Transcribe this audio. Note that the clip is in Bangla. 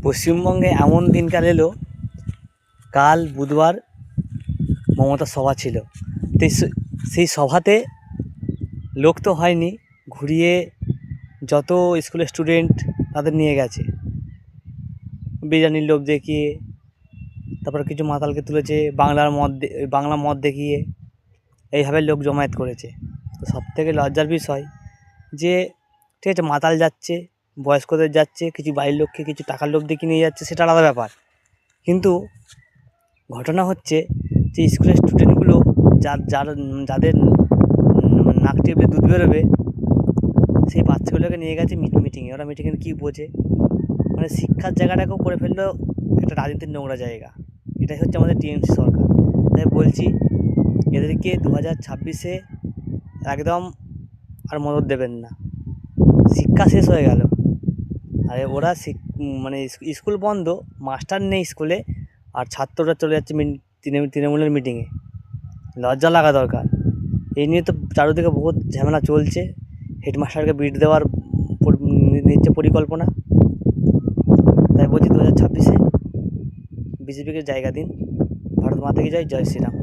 পশ্চিমবঙ্গে এমন দিনকাল এলো, কাল বুধবার মমতার সভা ছিল। তো সেই সভাতে লোক তো হয়নি, ঘুরিয়ে যত স্কুলের স্টুডেন্ট তাদের নিয়ে গেছে, বিরিয়ানির লোভ দেখিয়ে, তারপর কিছু মাতালকে তুলেছে বাংলা মদ দেখিয়ে, এইভাবে লোক জমায়েত করেছে। তো সবথেকে লজ্জার বিষয় যে ঠিক আছে, মাতাল যাচ্ছে, বয়স্কদের যাচ্ছে, কিছু বাড়ির লোককে কিছু টাকার লোভ দেখিয়ে নিয়ে যাচ্ছে, সেটা আলাদা ব্যাপার। কিন্তু ঘটনা হচ্ছে যে স্কুলের স্টুডেন্টগুলো যাদের নাক টিপলে দুধ বেরোবে, সেই বাচ্চাগুলোকে নিয়ে গেছে মিটিংয়ে। ওরা মিটিংয়ে কী বোঝে? মানে শিক্ষার জায়গাটাকেও করে ফেললো একটা রাজনীতির নোংরা জায়গা। এটাই হচ্ছে আমাদের টিএমসি সরকার। তাই বলছি, এদেরকে 2026-এ একদম আর মদত দেবেন না। শিক্ষা শেষ হয়ে গেল, আর ওরা মানে স্কুল বন্ধ, মাস্টার নেই স্কুলে, আর ছাত্ররা চলে যাচ্ছে তৃণমূলের মিটিংয়ে। লজ্জা লাগা দরকার। এই নিয়ে তো চারিদিকে বহুত ঝামেলা চলছে। হেডমাস্টারকে বিট দেওয়ার নিচ্ছে পরিকল্পনা। তাই বলছি, 2026-এ বিজেপিকে জায়গা দিন। ভারত মাতা কি জয়, জয় শ্রীরাম।